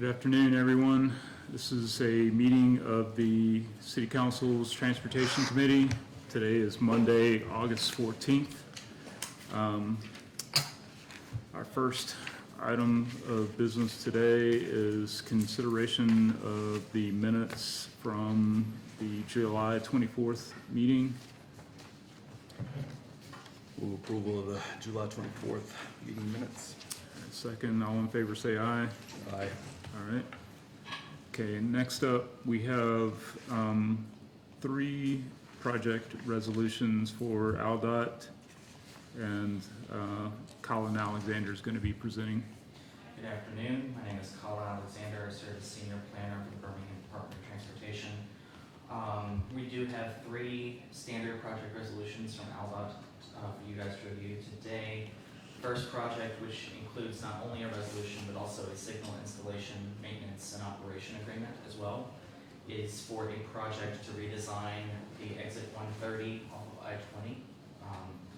Good afternoon, everyone. This is a meeting of the City Council's Transportation Committee. Today is Monday, August 14th. Our first item of business today is consideration of the minutes from the July 24th meeting. Move approval of the July 24th meeting minutes. Second, all in favor say aye. Aye. All right. Okay, next up, we have three project resolutions for AlDOT, and Colin Alexander is going to be presenting. Good afternoon. My name is Colin Alexander. I serve as Senior Planner for the Birmingham Department of Transportation. We do have three standard project resolutions from AlDOT for you guys to review today. First project, which includes not only a resolution but also a signal installation, maintenance, and operation agreement as well, is for a project to redesign the exit 130 off of I-20.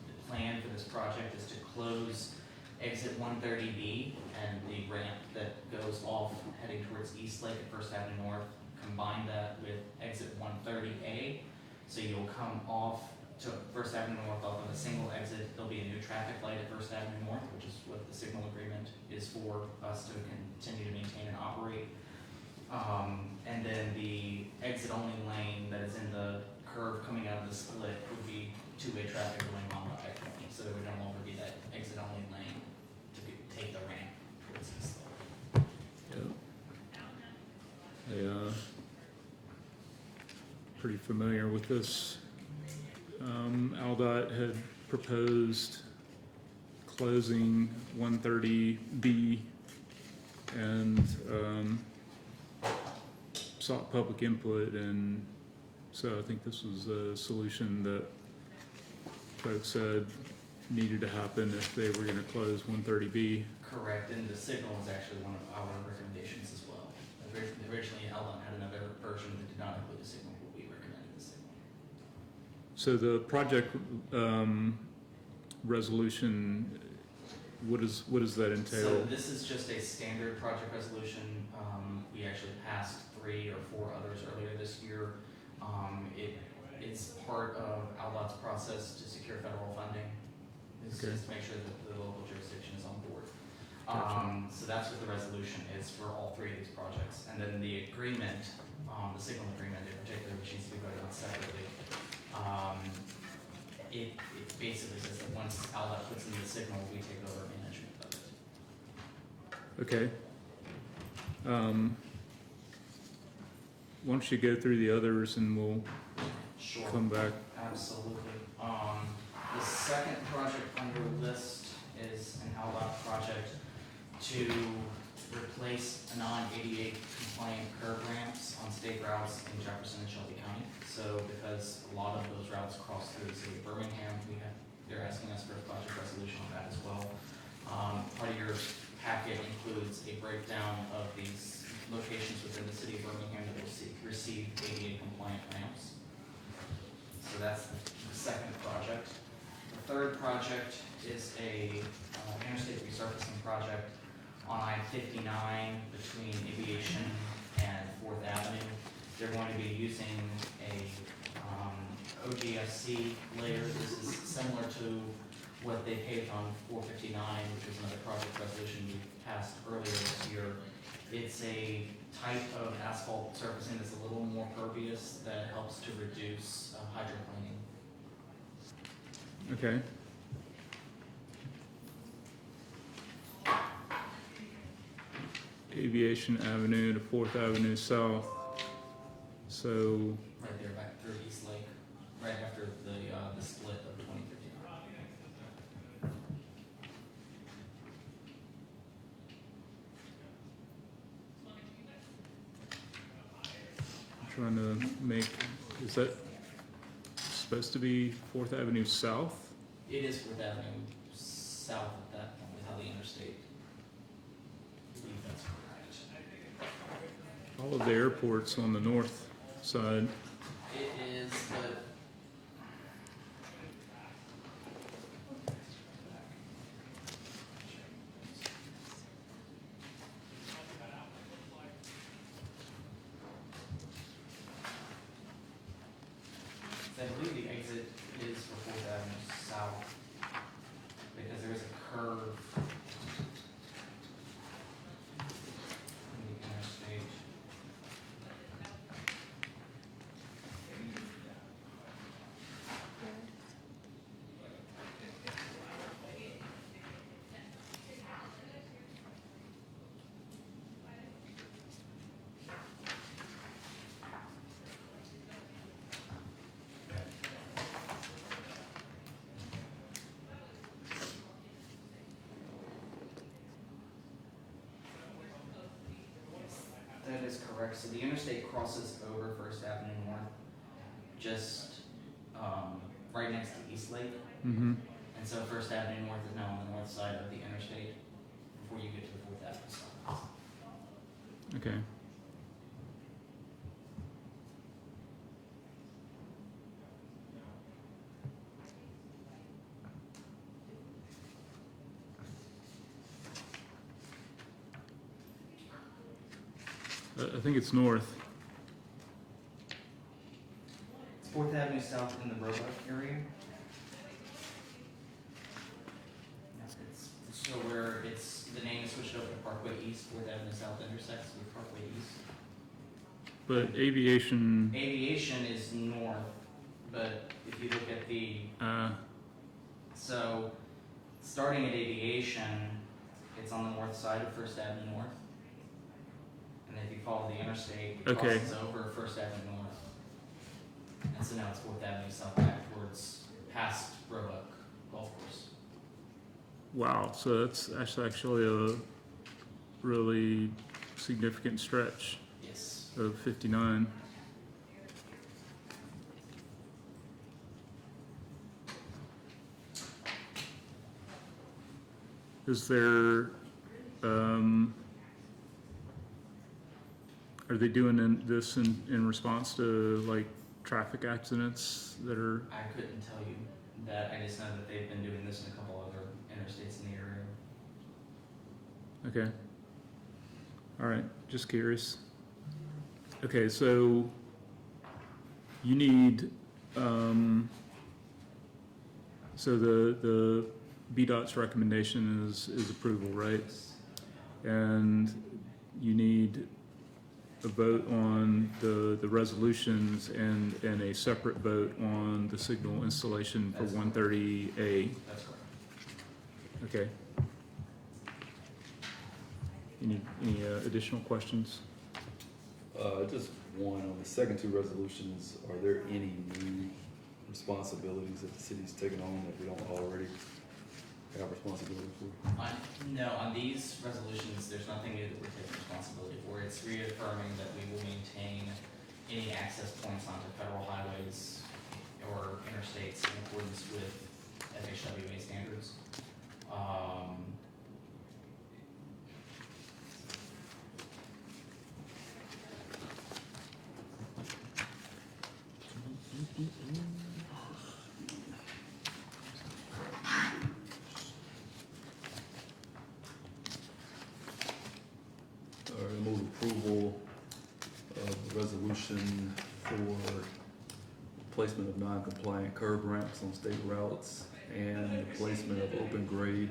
The plan for this project is to close exit 130B and the ramp that goes off heading towards Eastlake at First Avenue North, combine that with exit 130A. So you'll come off to First Avenue North off of a single exit. There'll be a new traffic light at First Avenue North, which is what the signal agreement is for us to continue to maintain and operate. And then the exit only lane that is in the curve coming out of the split would be two-way traffic going on the I-20. So there would no longer be that exit only lane to take the ramp towards Eastlake. Yeah. Pretty familiar with this. AlDOT had proposed closing 130B and sought public input, and so I think this was a solution that folks said needed to happen if they were going to close 130B. Correct, and the signal is actually one of our recommendations as well. Originally, AlDOT had another version that did not include the signal, but we recommended the signal. So the project resolution, what does that entail? So this is just a standard project resolution. We actually passed 3 or 4 others earlier this year. It's part of AlDOT's process to secure federal funding. It's Okay. just to make sure that the local jurisdiction is on board. Gotcha. So that's what the resolution is for all 3 of these projects. And then the agreement, the signal agreement in particular, which needs to be voted on separately, it basically says that once AlDOT puts in the signal, we take over management of it. Okay. Why don't you go through the others and we'll Sure. come back. Absolutely. The second project on your list is an AlDOT project to replace non-ADA compliant curb ramps on state routes in Jefferson and Shelby County. So because a lot of those routes cross through the city of Birmingham, they're asking us for a project resolution on that as well. Part of your packet includes a breakdown of these locations within the city of Birmingham that will receive ADA compliant ramps. So that's the second project. The third project is a interstate resurfacing project on I-59 between Aviation and 4th Avenue. They're going to be using a OGSC layer. This is similar to what they paved on 459, which was another project resolution we passed earlier this year. It's a type of asphalt surfacing that's a little more pervious that helps to reduce hydroplaning. Okay. Aviation Avenue to 4th Avenue South. So, Right there, back through East Lake, right after the split of 2059. I'm trying to make, is that supposed to be 4th Avenue South? It is 4th Avenue south at that point without the interstate. I believe that's correct. All of the airports on the north side. It is, but is for Fourth Avenue South, because there is a curve in the interstate. That is correct. So the interstate crosses over First Avenue North, just right next to East Lake. Mm-hmm. And so First Avenue North is now on the north side of the interstate before you get to the Fourth Avenue South. Okay. I think it's north. It's Fourth Avenue South in the Roebuck area. So where the name is switched over to Parkway East, Fourth Avenue South intersects with Parkway East. But aviation, Aviation is north, but if you look at the, so starting at Aviation, it's on the north side of First Avenue North. And if you follow the interstate, it Okay. crosses over First Avenue North. And so now it's Fourth Avenue South back towards past Roebuck Golf Course. wow, so that's actually a really significant stretch Yes. of 59. Is there, are they doing this in response to like traffic accidents that are, I couldn't tell you that. I just know that they've been doing this in a couple other interstates in the area. okay. All right, just curious. Okay, so you need, so the BDOT's recommendation is approval, right? And you need a vote on the resolutions and a separate vote on the signal installation for That's 130A. That's correct. Okay. Any additional questions? Just one, on the second two resolutions, are there any new responsibilities that the city's taken on that we don't already have responsibility for? No, on these resolutions, there's nothing new that we're taking responsibility for. It's reaffirming that we will maintain any access points onto federal highways or interstates in accordance with FHWA standards. All right, move approval of the resolution for placement of non-compliant curb ramps on state routes and the placement of open grade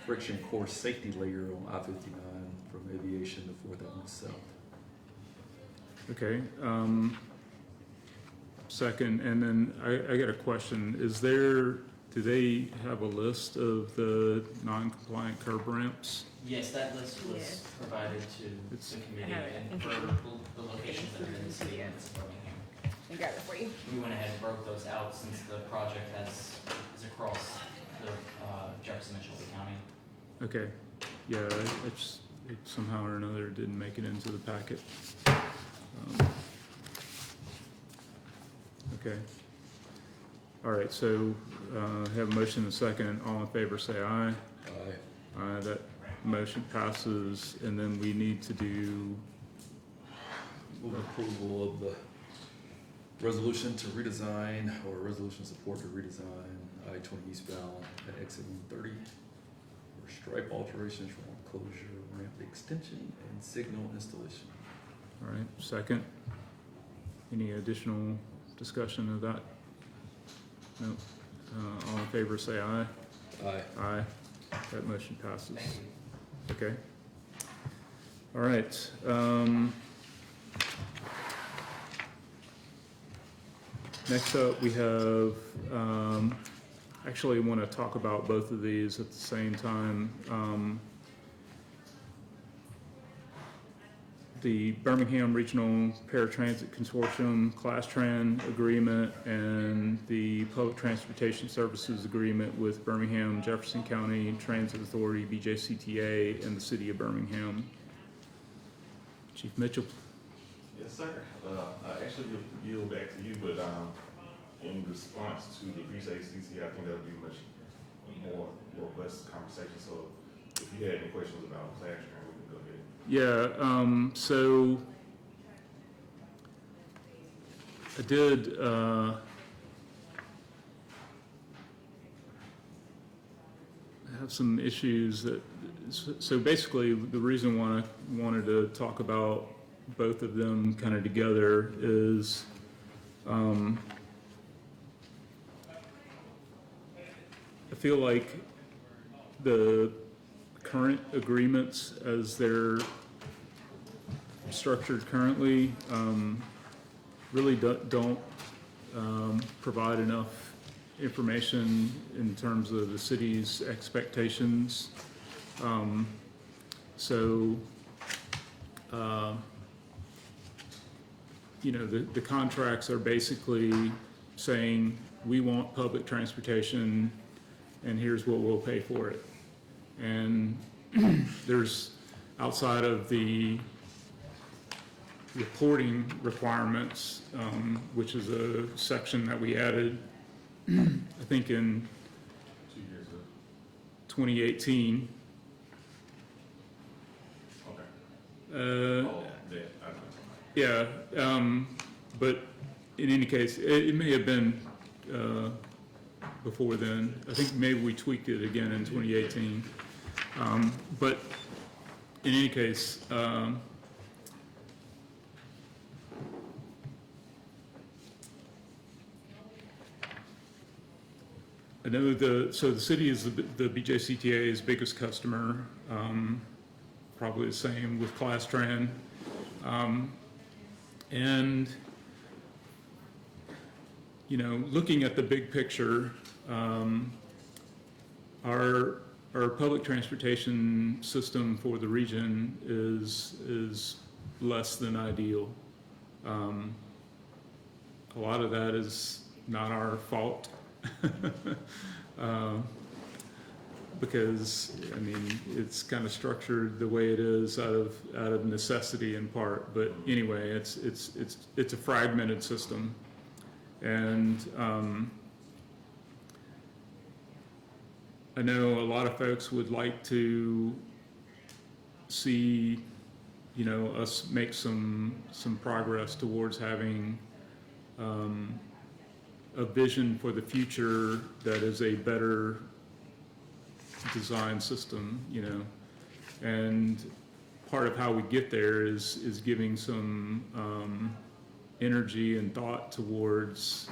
friction core safety layer on I-59 from Aviation to Fourth Avenue South. Okay, second, and then I got a question. Do they have a list of the non-compliant curb ramps? Yes, that list was Yes. provided to It's- the committee I have it. and for the locations that are in the city limits of Birmingham. I got it for you. We went ahead and broke those out since the project is across the Jefferson and Shelby County. Okay, yeah, it somehow or another didn't make it into the packet. Okay. All right, so have a motion and a second. All in favor, say aye. Aye. Aye, that motion passes, and then we need to do, Move approval of the resolution to redesign or resolution support to redesign I-20 eastbound at exit 130 for stripe alterations for enclosure, ramp extension, and signal installation. all right, second. Any additional discussion of that? No. All in favor, say aye. Aye. Aye. That motion passes. Thank you. Okay. All right. Next up, we have, actually want to talk about both of these at the same time. The Birmingham Regional Paratransit Consortium Class Tran Agreement and the Public Transportation Services Agreement with Birmingham Jefferson County Transit Authority, BJCTA, and the City of Birmingham. Chief Mitchell. Yes, sir. I actually yield back to you, but in response to the BJCC, I think that would be much more robust conversation. So if you had any questions about class training, we can go ahead. Yeah, so I did have some issues that, so basically the reason why I wanted to talk about both of them kind of together is I feel like the current agreements as they're structured currently really don't provide enough information in terms of the city's expectations. You know, the contracts are basically saying, we want public transportation and here's what we'll pay for it. And there's, outside of the reporting requirements, which is a section that we added, I think in 2 years ago. 2018. Okay. Uh, That, Yeah, but in any case, it may have been before then. I think maybe we tweaked it again in 2018. But in any case, I know the city is the BJCTA's biggest customer, probably the same with Class Tran. And, you know, looking at the big picture, our public transportation system for the region is less than ideal. A lot of that is not our fault. Because I mean it's kind of structured the way it is out of necessity in part. But anyway, it's a fragmented system, and I know a lot of folks would like to see, you know, us make some progress towards having a vision for the future that is a better design system, you know, and part of how we get there is giving some energy and thought towards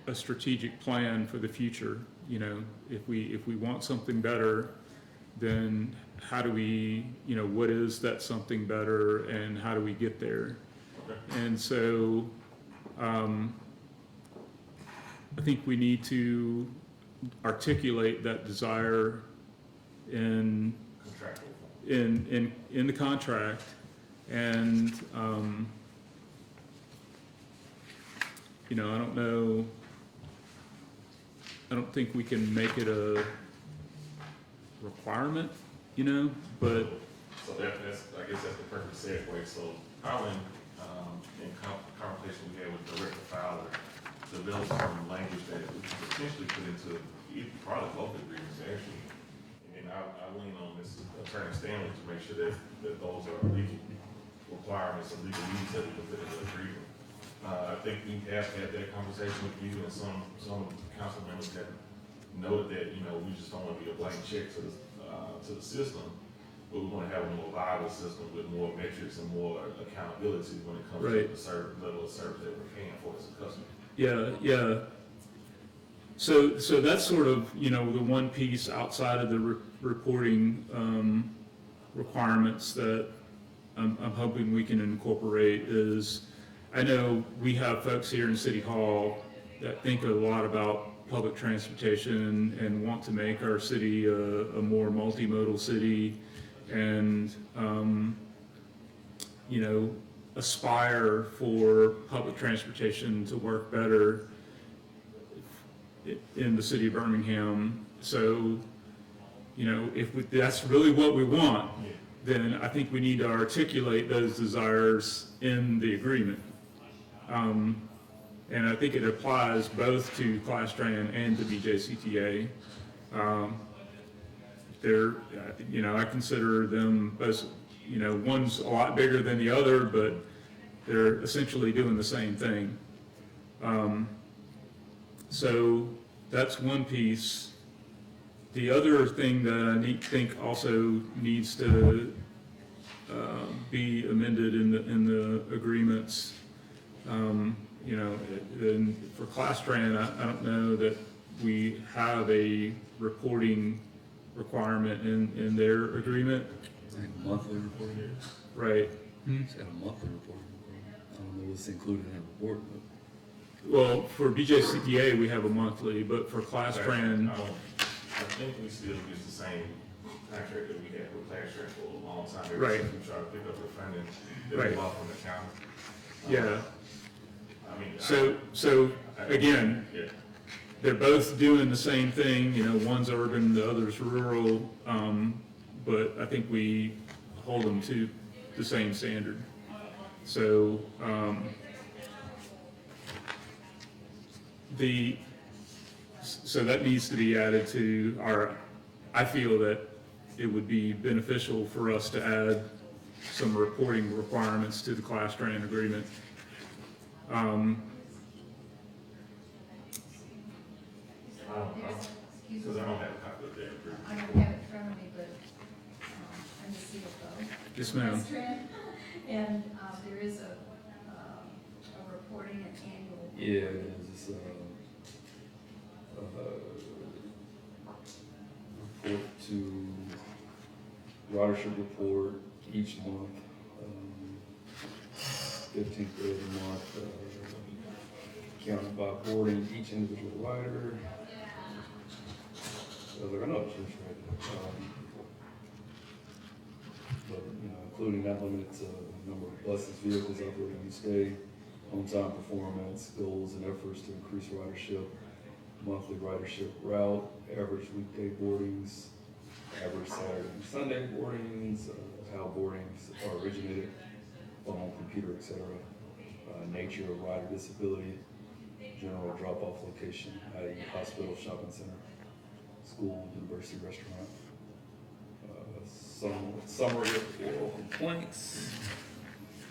a strategic plan for the future. You know, if we want something better, then how do we, you know, what is that something better and how do we get there? okay. And so I think we need to articulate that desire in Contractual form. in the contract, and you know, I don't think we can make it a requirement, you know, but So that's, I guess that's the perfect segue. So Colin, in conversation we had with Director Fowler, developed some language that we could potentially put into probably both agreements actually. And I lean on this Attorney Stanley to make sure that those are legal requirements and legal needs that we can put into the agreement. I think we have had that conversation with you, and some council members have noted that, you know, we just don't want to be a blank check to the system. but we wanna have a more viable system with more metrics and more accountability when it comes to Right. the level of service that we're paying for as a customer. Yeah. So that's sort of, you know, the one piece outside of the reporting requirements that I'm hoping we can incorporate is, I know we have folks here in City Hall that think a lot about public transportation and want to make our city a more multimodal city and, you know, aspire for public transportation to work better in the city of Birmingham. So, you know, if that's really what we want, then I think we need to articulate those desires in the agreement. And I think it applies both to Class-Tran and to BJCTA. You know, I consider them both, you know, one's a lot bigger than the other, but they're essentially doing the same thing. So that's one piece. The other thing that I think also needs to be amended in the agreements, you know, and for Class-Tran, I don't know that we have a reporting requirement in their agreement. I think monthly reporting. Right. It's got a monthly reporting. I don't know what's included in the report, but. Well, for BJCTA, we have a monthly, but for Class-Tran, I think we still use the same contract that we had with Class-Tran for a long time. Ever Right. since we tried to pick up the funding that Right. we bought from the county. yeah. I mean, So again, yeah, they're both doing the same thing, you know, one's urban, the other's rural, but I think we hold them to the same standard. So, so that needs to be added to I feel that it would be beneficial for us to add some reporting requirements to the Class-Tran agreement. because I don't have a copy of that agreement. I don't have it in front of me, but I'm the CFO. Yes, ma'am. And there is a reporting and annual. Yeah, there's this, report to, ridership report each month, 15th of every month, counted by boarding each individual rider. I know it's just right. But, you know, including not limited to number of buses, vehicles operating each day, on-time performance, goals and efforts to increase ridership, monthly ridership route, average weekday boardings, average Saturday and Sunday boardings, how boardings are originated, phone, computer, etc., nature of rider disability, general drop-off location, i.e. hospital, shopping center, school, university, restaurant, summary of oral complaints.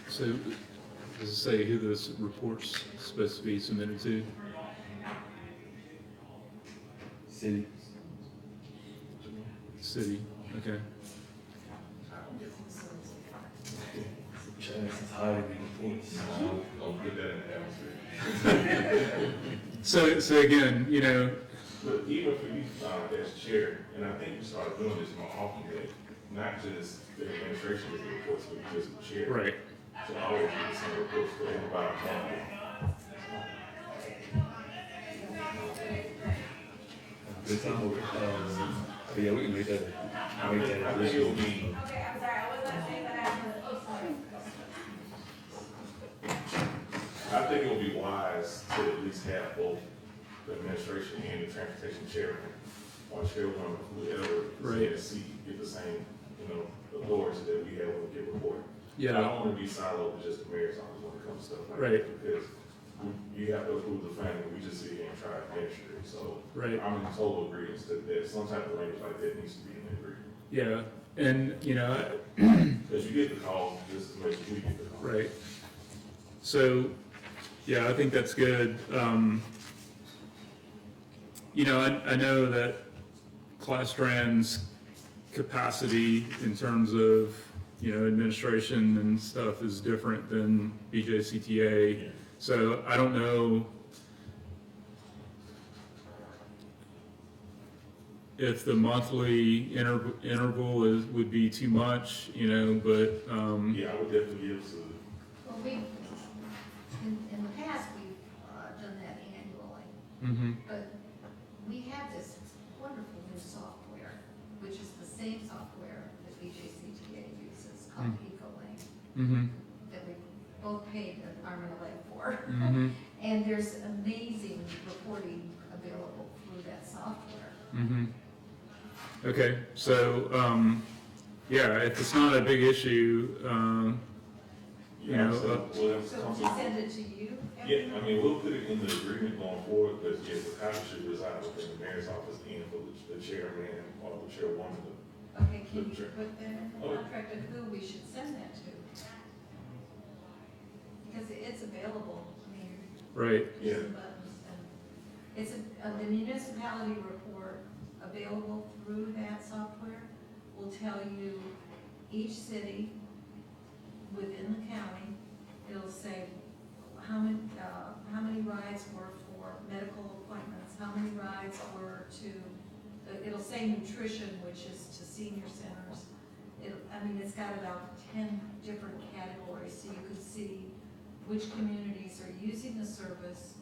So, does it say who this report's supposed to be submitted to? City. City, okay. Chance is hiding in the reports. I'll put that in the atmosphere. So again, you know, But even for you, as chair, and I think you started doing this more often, that not just the administration gets the reports, but just the chair. right, So I always get the same reports for everybody. Good time. Yeah, we can make that. I think it'll be, I think it would be wise to at least have both the administration and the transportation chairman or chairwoman, whoever, Right. in the seat, get the same, you know, authority that we have when we get reported. I yeah, don't want to be siloed with just the mayor's office when it comes to stuff like Right. that, because you have to approve the funding, we just sit here and try to administer it, so. right, I'm in total agreement that some type of language like that needs to be in the agreement. yeah, and, you know, Because you get the call, just as much as we get the call. right. So, yeah, I think that's good. You know, I know that Class-Tran's capacity in terms of, you know, administration and stuff is different than BJCTA. So I don't know if the monthly interval would be too much, you know, but, Yeah, I would definitely give to, Well, in the past, we've done that annually, mhm, but we have this wonderful new software, which is the same software that BJCTA uses, called EcoLink, mhm, that we both paid an arm and a leg for. mhm, And there's amazing reporting available through that software. mhm. Okay, so, yeah, if it's not a big issue, you yeah, know, so we'll have to So come we to. send it to you? Yeah, I mean, we'll put it in the agreement going forward, but yes, the copy should reside within the mayor's office and for the chairman or the chairwoman. Okay, can you put that in the contract of who we should send that to? Because it's available, I mean, right, Yeah. there's some buttons, and it's the municipality report available through that software will tell you each city within the county. It'll say how many rides were for medical appointments, how many rides were to, it'll say nutrition, which is to senior centers. It's got about 10 different categories, so you can see which communities are using the service.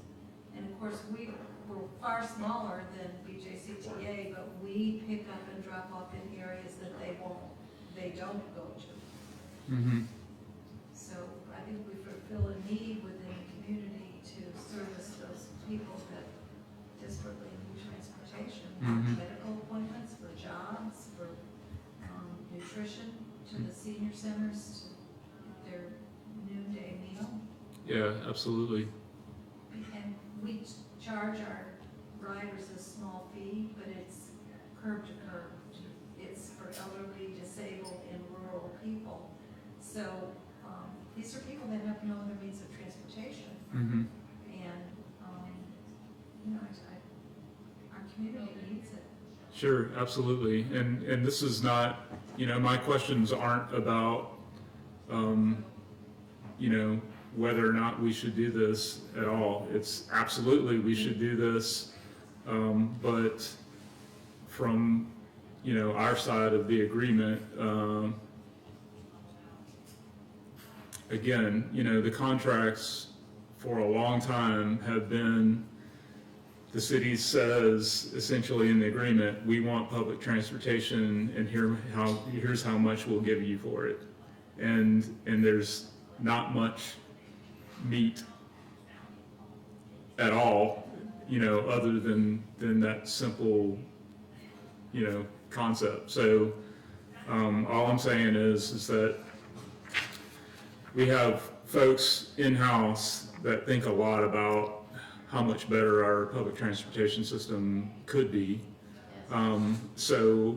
And of course, we're far smaller than BJCTA, but we pick up and drop off in areas that they don't go to. mhm, So I think we fulfill a need within the community to service those people that desperately need transportation. Mhm. Medical appointments, for jobs, for nutrition, to the senior centers, to their noonday meal. yeah, absolutely, And we charge our riders a small fee, but it's curb to curb. It's for elderly, disabled, and rural people. So, these are people that have no other means of transportation. mhm. And, our community needs it. Sure, absolutely, and this is not, you know, my questions aren't about, you know, whether or not we should do this at all. It's absolutely, we should do this, but from, you know, our side of the agreement, again, you know, the contracts for a long time have been, the city says essentially in the agreement, we want public transportation and here's how much we'll give you for it. And there's not much meat at all, you know, other than that simple, you know, concept. So, all I'm saying is that we have folks in-house that think a lot about how much better our public transportation system could be. So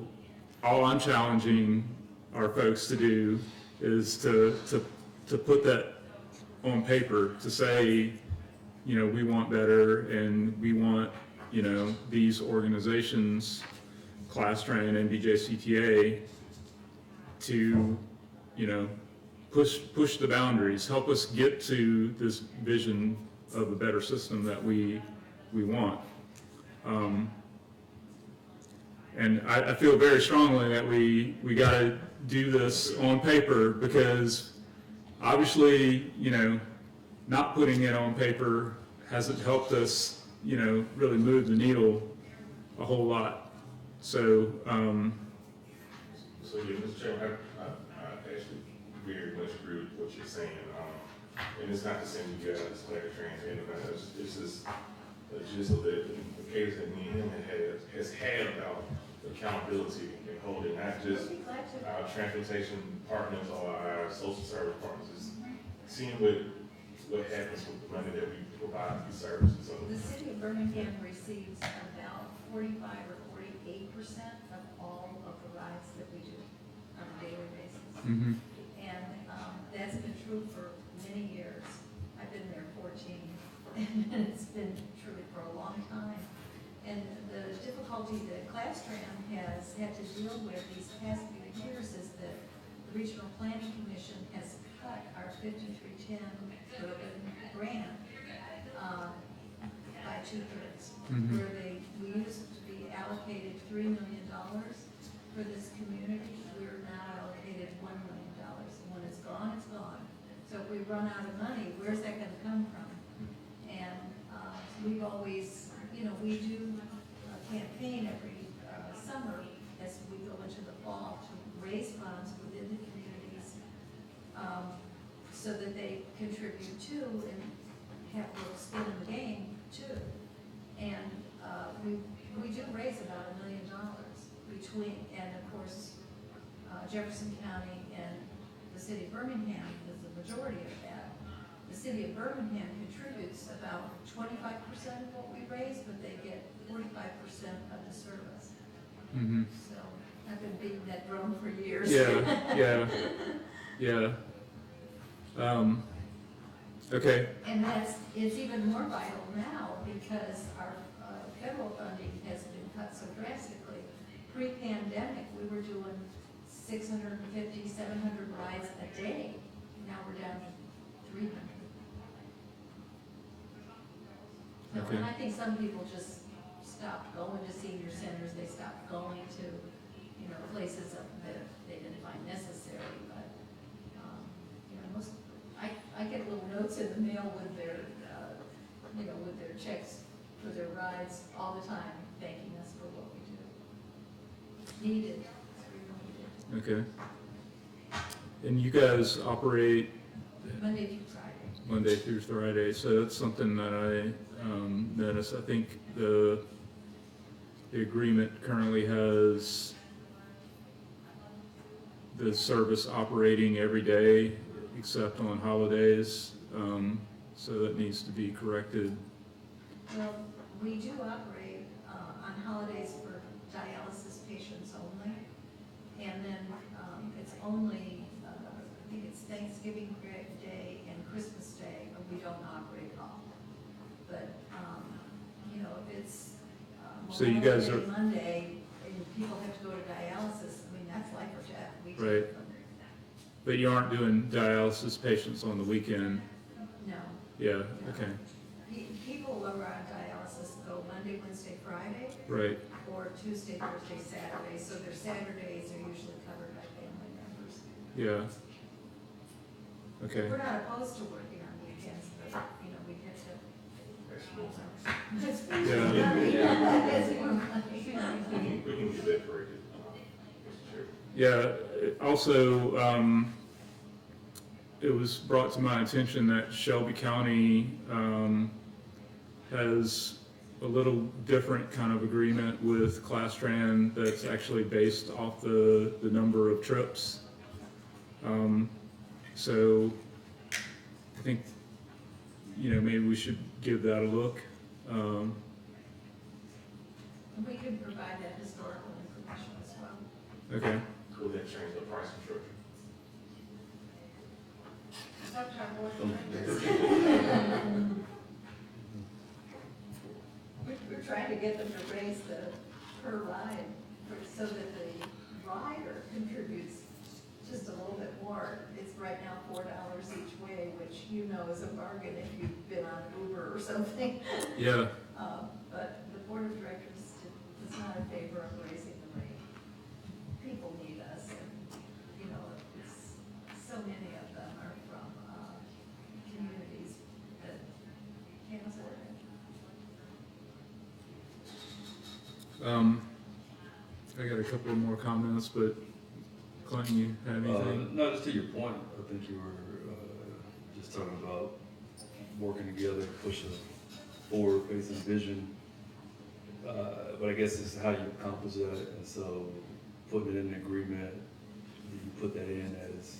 all I'm challenging our folks to do is to put that on paper, to say, you know, we want better and we want, you know, these organizations, Class Train and BJCTA, to, you know, push the boundaries, help us get to this vision of a better system that we want. And I feel very strongly that we gotta do this on paper, because obviously, you know, not putting it on paper hasn't helped us, you know, really move the needle a whole lot. So, So, yeah, Mr. Chairman, I actually very much agree with what you're saying. And it's not to send you guys like a trans anybody. It's just the case that me and him has had about accountability and holding not just We'd be glad to. our transportation partners or our social service partners. It's seeing what happens with the money that we provide these services. So, The city of Birmingham receives about 45 or 48% of all of the rides that we do on a daily basis. mhm, And that's been true for many years. I've been there 14, and it's been true for a long time. And the difficulty that Class Castran has had to deal with these past few years is that the Regional Planning Commission has cut our 5310 urban grant by 2/3. Mhm. Where we used to be allocated $3 million for this community, we're now allocated $1 million. And when it's gone, it's gone. So if we run out of money, where's that gonna come from? And we've always, we do a campaign every summer as we go into the fall to raise funds within the communities so that they contribute to and have a little skin in the game too. And we do raise about $1 million between, and of course, Jefferson County and the city of Birmingham is the majority of that. The city of Birmingham contributes about 25% of what we raise, but they get 45% of the service. Mhm. So I've been beating that drum for years. Yeah. Okay, And it's even more vital now because our federal funding has been cut so drastically. Pre-pandemic, we were doing 650, 700 rides a day. Now we're down to 300. No, Okay. and I think some people just stopped going to senior centers. They stopped going to, places that they didn't find necessary. But, most, I get little notes in the mail with their, with their checks for their rides all the time, thanking us for what we do. Needed. It's really needed. okay. And you guys operate Monday through Friday. Monday through Friday, so that's something that I noticed. I think the agreement currently has the service operating every day except on holidays, so that needs to be corrected. Well, we do operate on holidays for dialysis patients only. And then it's only, I think it's Thanksgiving Day and Christmas Day, but we don't operate at all. But, if it's So you guys Memorial Day are- Monday and people have to go to dialysis, that's life or death. We take Right. them. But you aren't doing dialysis patients on the weekend? No. Yeah, okay, People who are on dialysis go Monday, Wednesday, Friday, right, or Tuesday, Thursday, Saturday, so their Saturdays are usually covered by family members. yeah. Okay, We're not opposed to working on weekends, but, we get to. We can get that corrected, Mr. Chair. yeah, also, it was brought to my attention that Shelby County, has a little different kind of agreement with Class-Tran that's actually based off the number of trips. So I think, maybe we should give that a look. We can provide that historical information as well. Okay, Will that change the pricing structure? We're trying to get them to raise the per ride, so that the rider contributes just a little bit more. It's right now $4 each way, which is a bargain if you've been on Uber or something. yeah, But the board of directors is not in favor of raising the rate. People need us, and, it's, so many of them are from, communities that can't afford it. I got a couple more comments, but Clinton, you have anything? No, just to your point, I think you were just talking about working together to push a forward-facing vision. But I guess it's how you accomplish that, and so putting it in an agreement, you put that in as,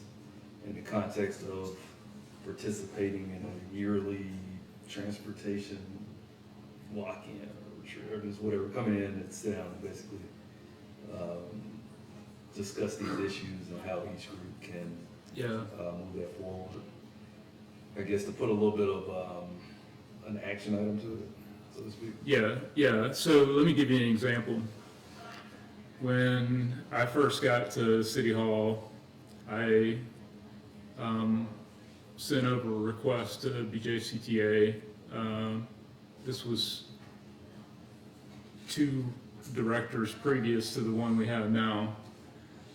in the context of participating in a yearly transportation lock-in, or just whatever, coming in and sit down and basically discuss these issues and how each group can Yeah, move that forward. I guess to put a little bit of an action item to it, so to speak. yeah, so let me give you an example. when I first got to City Hall, I sent over a request to BJCTA. This was 2 directors previous to the one we have now.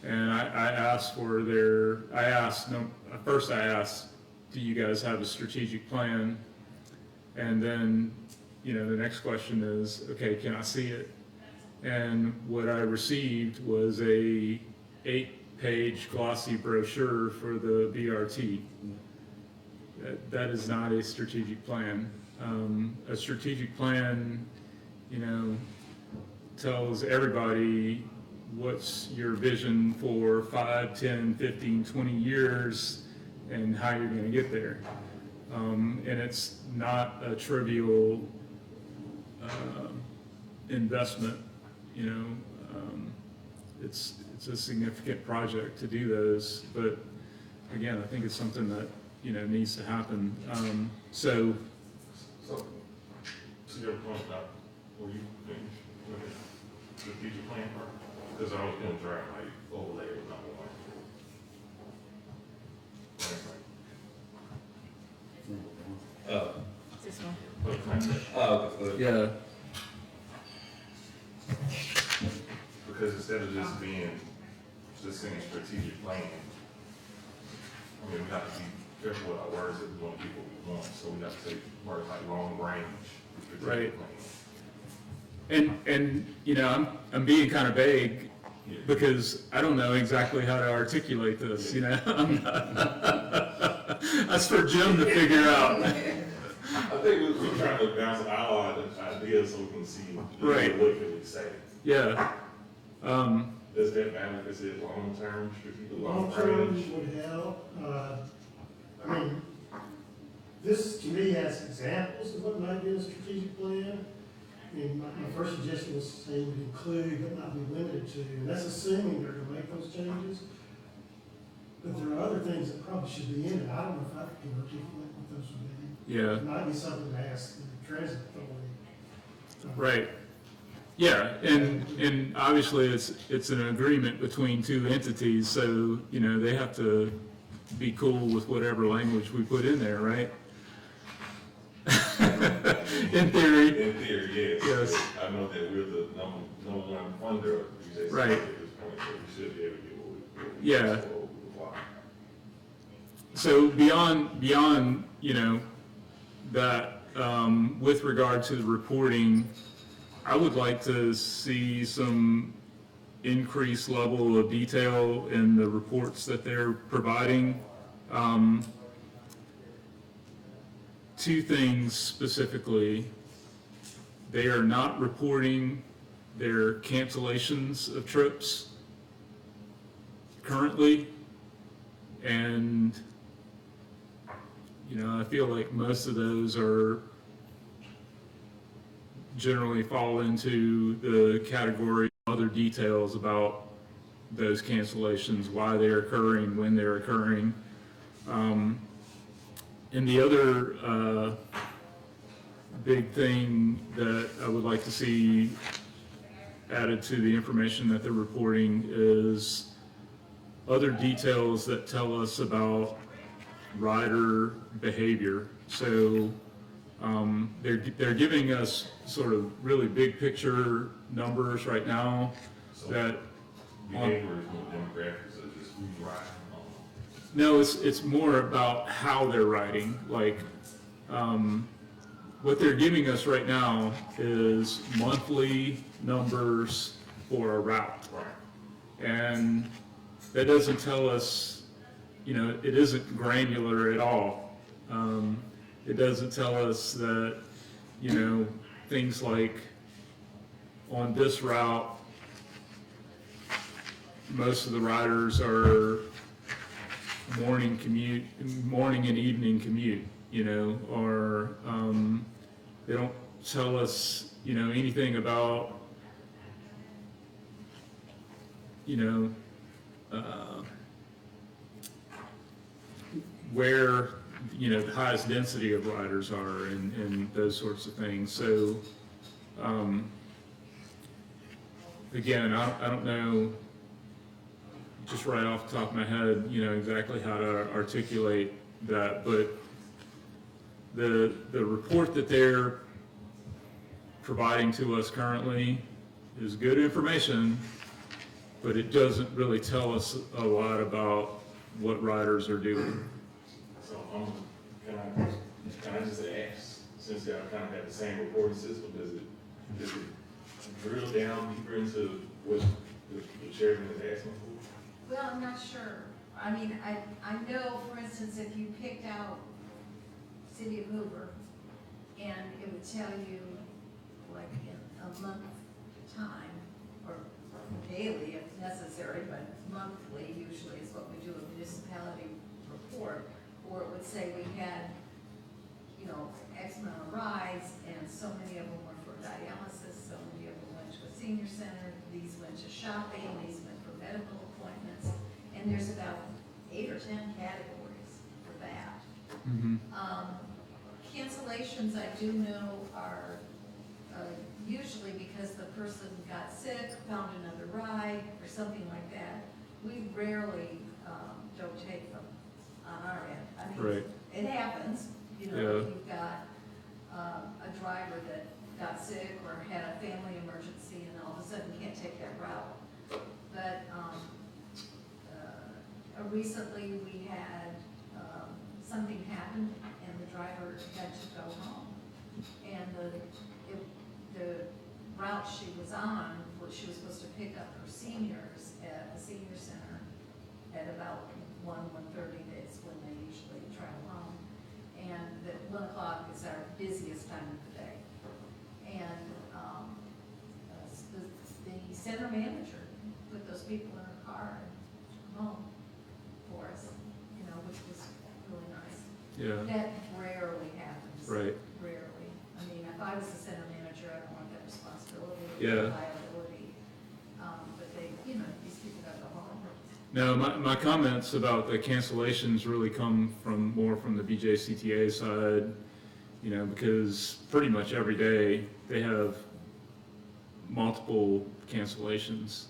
And I asked for first I asked, do you guys have a strategic plan? And then, the next question is, okay, can I see it? And what I received was a 8-page glossy brochure for the BRT. That is not a strategic plan. A strategic plan, tells everybody what's your vision for 5, 10, 15, 20 years and how you're going to get there. And it's not a trivial investment, it's a significant project to do those. But again, I think it's something that, needs to happen. So To your point about, were you finished with the strategic plan part? Because I was gonna draft like overlay with number 1. This one. But context, yeah, because instead of just saying strategic plan, I mean, we have to be careful with our words that we want people we want, so we have to say words like long range. Right. Plan. And I'm being kind of vague Yeah. because I don't know exactly how to articulate this, That's for Jim to figure out. I think we're trying to bounce our ideas so we can see Right. what can we say. Yeah. Does that matter if it's long-term, strategic, Long long-term? term would help. I mean, this to me has examples of what might be a strategic plan. I mean, my first suggestion was to say would include but not be limited to, and that's assuming they're gonna make those changes. But there are other things that probably should be in it. I don't know if I can articulate what those would be. Yeah. It might be something to ask the transit authority. Right. Yeah, and obviously it's an agreement between 2 entities, so, they have to be cool with whatever language we put in there, right? In theory. In theory, yes. Yes. I know that we're the number 1 funder of BJ's Right. at this point, so we should be able to get what we Yeah. require. So beyond, that, with regard to the reporting, I would like to see some increased level of detail in the reports that they're providing. 2 things specifically. They are not reporting their cancellations of trips currently. And, I feel like most of those generally fall into the category of other details about those cancellations, why they're occurring, when they're occurring. And the other big thing that I would like to see added to the information that they're reporting is other details that tell us about rider behavior. So they're giving us sort of really big picture numbers right now that Behavior is more demographics of just who's riding. no, it's more about how they're riding. Like what they're giving us right now is monthly numbers for a route, Right. and that doesn't tell us, it isn't granular at all. It doesn't tell us that, things like on this route, most of the riders are morning and evening commute, or they don't tell us, anything about, where, the highest density of riders are and those sorts of things. So, again, I don't know, just right off the top of my head, exactly how to articulate that, but the report that they're providing to us currently is good information, but it doesn't really tell us a lot about what riders are doing. So, can I just ask, since y'all kind of have the same reporting system, does it drill down deeper into what the chairman is asking for? Well, I'm not sure. I mean, I know, for instance, if you picked out City of Hoover, and it would tell you, like, in a month time, or daily if necessary, but monthly usually is what we do, a municipality report, or it would say we had, X amount of rides, and so many of them were for dialysis, so many of them went to a senior center, these went to shopping, these went for medical appointments, and there's about 8 or 10 categories for that. Cancellations, I do know, are usually because the person got sick, found another ride, or something like that. We rarely don't take them on our end. I mean, Right. it happens, if you've got a driver that got sick or had a family emergency and all of a sudden can't take that route. But recently we had something happen and the driver had to go home. And the route she was on, she was supposed to pick up her seniors at a senior center at about 1:30 is when they usually travel home. And that 1 o'clock is our busiest time of the day. And the center manager put those people in her car and come home for us, which was really nice. Yeah, That rarely happens. right. Rarely. I mean, if I was the center manager, I don't want that responsibility or Yeah. liability. But these people got to go home. No, my comments about the cancellations really come more from the BJCTA side, because pretty much every day they have multiple cancellations.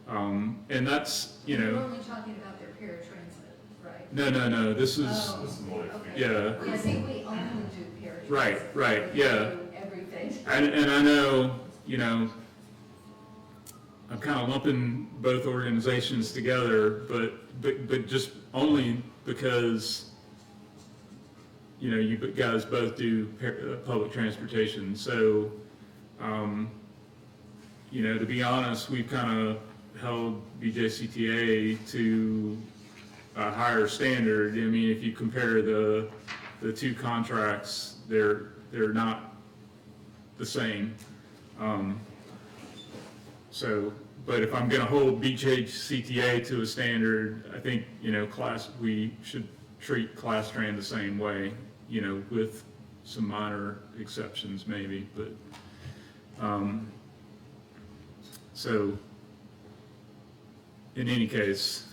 And that's, We're only talking about their paratransit, right? no, this is, Oh, This is more like okay. yeah. Yeah, see, we only do paratransit. Right, We yeah. do everything. and I know, I'm kind of lumping both organizations together, but just only because, you guys both do public transportation. So, to be honest, we've kind of held BJCTA to a higher standard. I mean, if you compare the two contracts, they're not the same. But if I'm gonna hold BJCTA to a standard, I think, we should treat Class Tran the same way, with some minor exceptions maybe, but, so, in any case,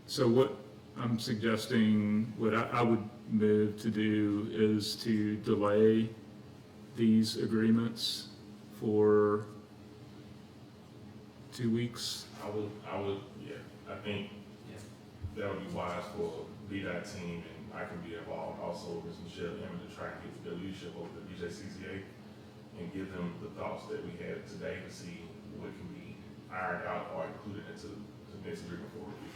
so what I'm suggesting, what I would move to do is to delay these agreements for 2 weeks. I think that would be wise for VDOT team, and I can be involved also, Ms. Michelle Emmett, to try and get the leadership over the BJCCA and give them the thoughts that we had today to see what can be ironed out or included into the next agreement for review,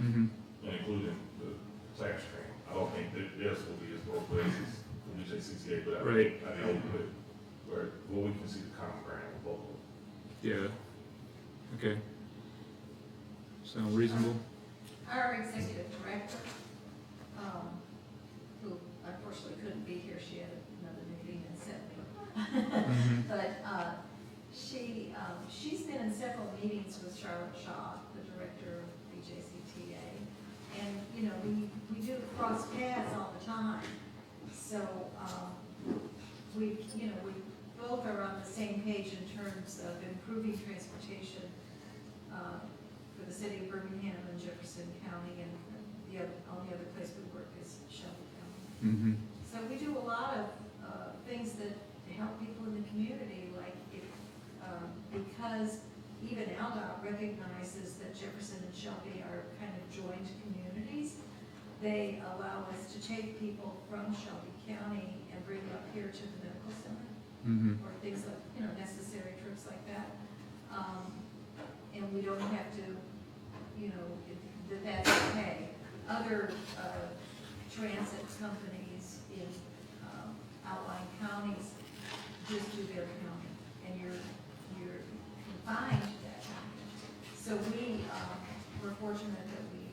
Mm-hmm. and including the Class Tran. I don't think that theirs will be as robust as the BJCCA, but Right. I know where we can see the common ground with both of them. Yeah. Okay. Sound reasonable? Our executive director, who unfortunately couldn't be here, she had another meeting and sent me. Mhm. But she's been in several meetings with Charlotte Shaw, the director of BJCTA. And, we do cross paths all the time. So we both are on the same page in terms of improving transportation for the city of Birmingham and Jefferson County, and the only other place we work is Shelby County. Mm-hmm. So we do a lot of things that help people in the community, like if because even ALDOT recognizes that Jefferson and Shelby are kind of joined communities, they allow us to take people from Shelby County and bring them up here to the medical center, Mm-hmm. or things like, necessary trips like that. And we don't have to, that's okay. Other transit companies in outlying counties just do their county, and you're confined to that county. So we're fortunate that we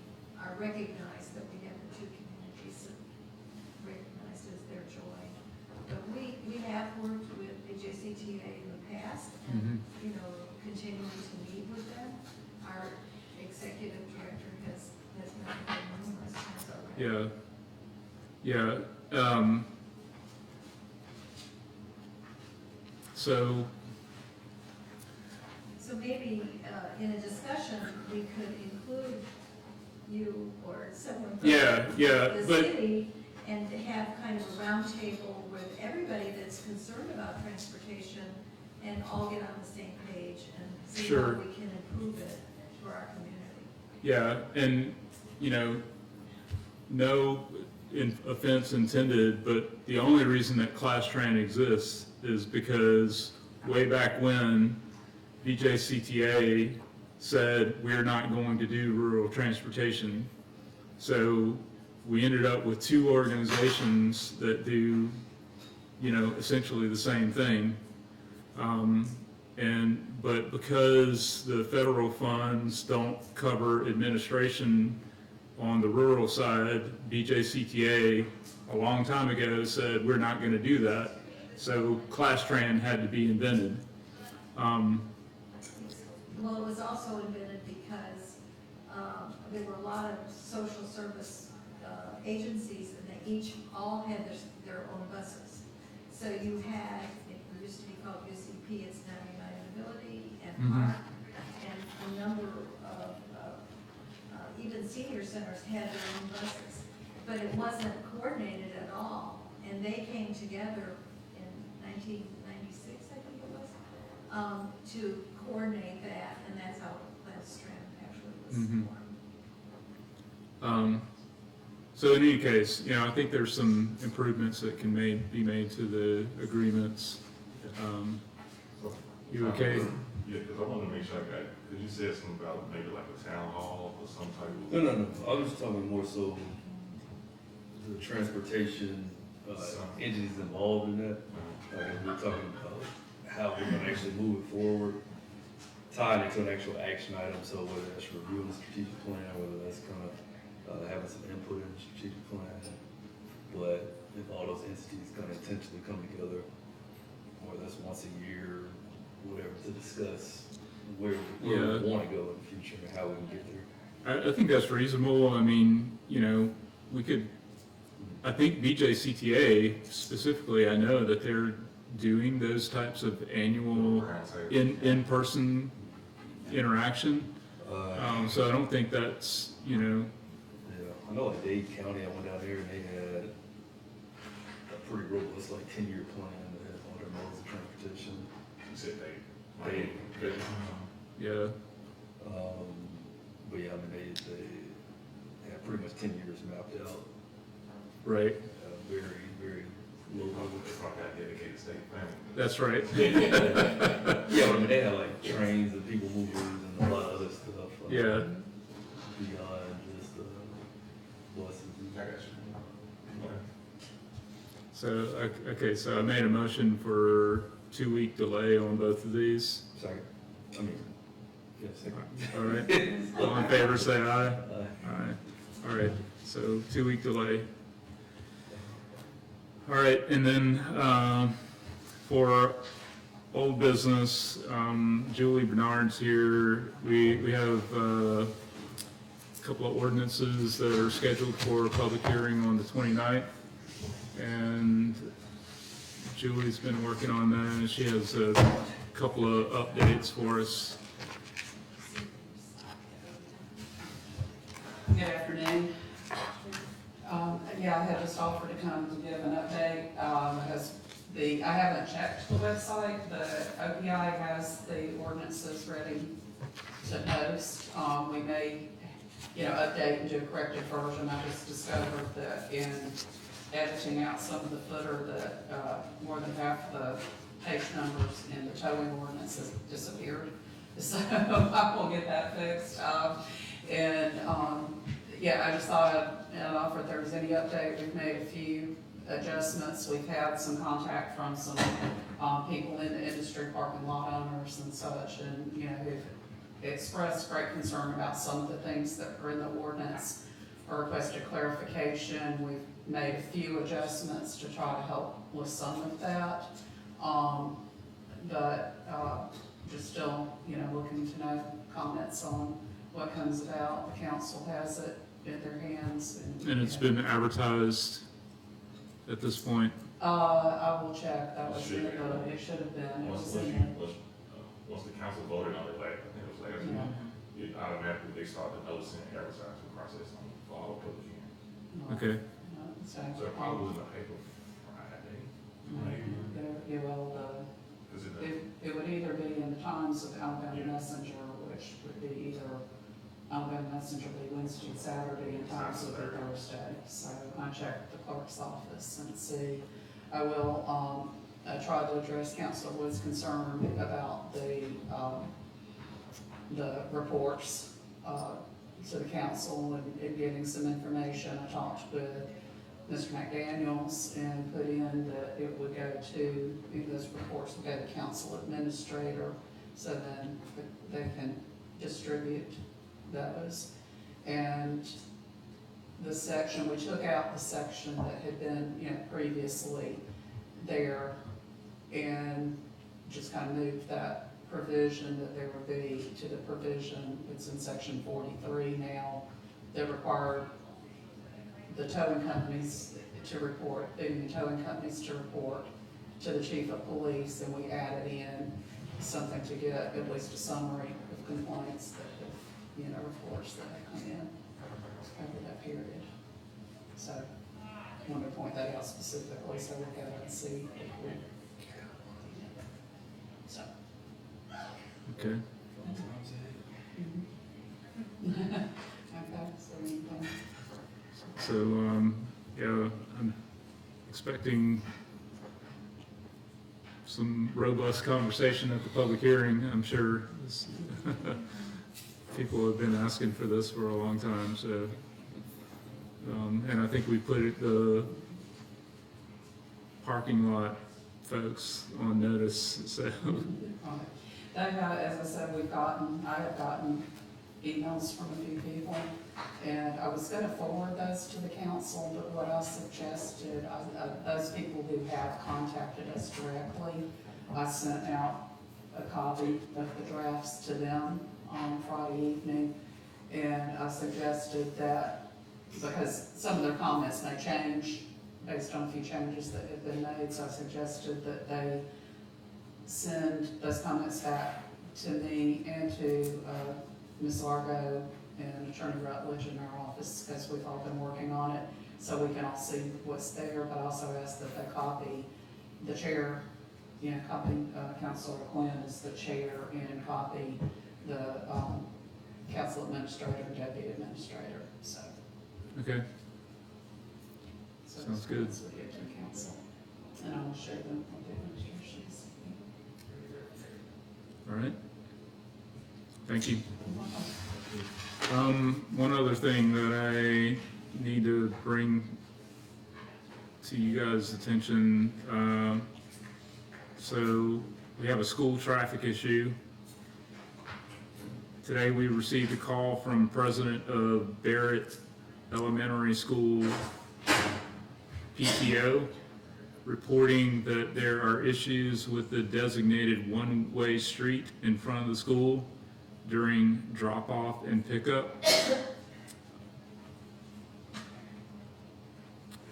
are recognized, that we have the two communities recognized as their joy. But we have worked with the JCTA in the past, and, continuing to meet with them. Our executive director has met with them numerous times already. Yeah. So, So maybe in a discussion, we could include you or someone from the but, city and have kind of a roundtable with everybody that's concerned about transportation and all get on the same page and see how Sure. we can improve it for our community. yeah, and, no offense intended, but the only reason that Class Tran exists is because way back when BJCTA said, we're not going to do rural transportation. So we ended up with two organizations that do, essentially the same thing. But because the federal funds don't cover administration on the rural side, BJCTA a long time ago said, we're not going to do that. So Class Tran had to be invented. Well, it was also invented because there were a lot of social service agencies, and they all had their own buses. So you had, it used to be called UCP, it's now United Ability, and Park, and a number of, even senior centers had their own buses. But it wasn't coordinated at all, and they came together in 1996, I think it was, to coordinate that, and that's how Class Tran actually was formed. So in any case, I think there's some improvements that can be made to the agreements. You okay? Yeah, because I want to make sure I got, because you said something about maybe like a town hall or some type of. No. I was just talking more so the transportation entities involved in that. Like we're talking about how we're going to actually move it forward, tied into an actual action item. So whether that's reviewing the strategic plan, whether that's kind of having some input in the strategic plan, but if all those entities kind of intentionally come together, whether that's once a year, whatever, to discuss where we want to go in the future and how we can get there. I think that's reasonable. I mean, we could, I think BJCTA specifically, I know that they're doing those types of annual in-person interaction. So I don't think that's, Yeah, I know like Dade County, I went down there and they had a pretty robust 10-year plan that had all their modes of transportation. You said they. yeah. But yeah, I mean they have pretty much 10 years mapped out. Right. Very, very low level. They probably got dedicated state planning. That's right. Yeah, but I mean they have trains and people movers and a lot of other stuff. Yeah. Beyond just buses. I got you. So, okay, so I made a motion for 2-week delay on both of these. Second. I mean, yeah, second. All right. All in favor, say aye. Aye. Aye. All right, so 2-week delay. All right, and then for old business, Julie Bernard's here. We have a couple of ordinances that are scheduled for a public hearing on the 29th. And Julie's been working on that, and she has a couple of updates for us. Good afternoon. Yeah, I had just offered to come and give an update. As I haven't checked the website, but OPI has the ordinances ready to post. We may, update and do a corrected version. I just discovered that in editing out some of the footer that, more than half the page numbers in the towing ordinance has disappeared. So I will get that fixed. I just thought I'd offer if there was any update. We've made a few adjustments. We've had some contact from some people in the industry, parking lot owners and such, and, who've expressed great concern about some of the things that are in the ordinance or requested clarification. We've made a few adjustments to try to help with some of that. Just still, looking to know comments on what comes about. The council has it in their hands. And it's been advertised at this point? I will check. That was in the, it should have been. It was in the, Once the council voted on it, I think it was last Yeah. month, it automatically, they started noticing and advertising process for all public hearings. Okay, So it probably was in the paper Friday, maybe. Is it It would either be in the Times of Alabama Messenger, which would be either Alabama Messenger be Wednesday and Saturday, and Times would be Thursday. So I checked the clerk's office and see. I will, try to address Councilor Wood's concern about the reports, to the council and getting some information. I talked with Mr. McDaniels and put in that it would go to, those reports would go to council administrator, so then they can distribute those. And the section, we took out the section that had been, previously there and just kind of moved that provision that there would be to the provision, it's in section 43 now, that required the towing companies to report, the towing companies to report to the chief of police, and we added in something to get at least a summary of complaints that have, reports that have come in over that period. So I wanted to point that out specifically, so look at it and see if we, so. okay. Okay, so anything? So, I'm expecting some robust conversation at the public hearing. I'm sure people have been asking for this for a long time, so. And I think we put the parking lot folks on notice, so. They have, as I said, I have gotten emails from a few people, and I was gonna forward those to the council, but what I suggested, those people who have contacted us directly, I sent out a copy of the drafts to them on Friday evening, and I suggested that, because some of their comments may change based on a few changes that have been made, so I suggested that they send those comments back to me and to Ms. Largo and Attorney Rutledge in our office, because we've all been working on it, so we can all see what's there, but I also asked that they copy the chair, copy Councilor Quinn as the chair, and copy the council administrator and deputy administrator, so. Okay, So Sounds good. that's what we get to the council, and I will share them with the administrations. all right. Thank you. One other thing that I need to bring to you guys' attention, so we have a school traffic issue. Today we received a call from President of Barrett Elementary School PTO reporting that there are issues with the designated one-way street in front of the school during drop-off and pickup.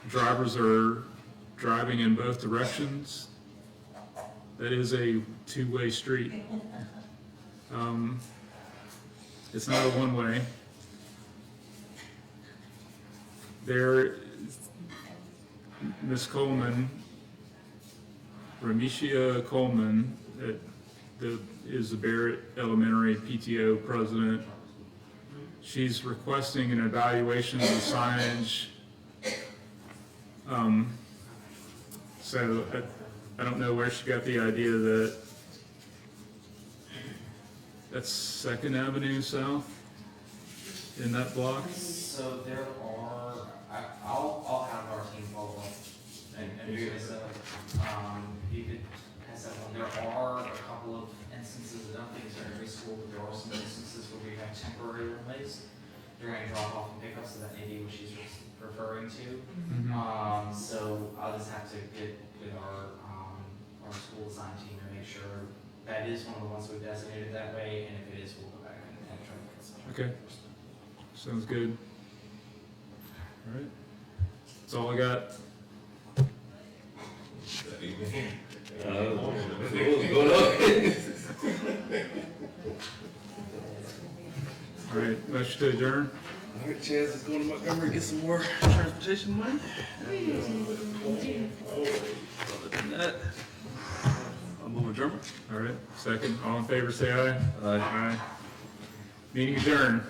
Drivers are driving in both directions. That is a two-way street. It's not a one-way. Ms. Coleman Ramesia Coleman, is the Barrett Elementary PTO president. She's requesting an evaluation of the signage. So I don't know where she got the idea that that's Second Avenue South in that block. So there are, I'll have our team follow up and figure this out. You could pass that on. There are a couple of instances, I don't think it's in every school, but there are some instances where we have temporary runways during drop off and pickup, so that may be what she's referring to. So I'll just have to get our school design team to make sure that is one of the ones we've designated that way, and if it is, we'll go back and try to get some. Okay. Sounds good. All right. That's all I got. All right, motion to adjourn. All right, Chaz is going to Montgomery to get some more transportation money. Other than that, I'll move adjournment. All right, second. All in favor, say aye. Aye. Aye. Meeting adjourned.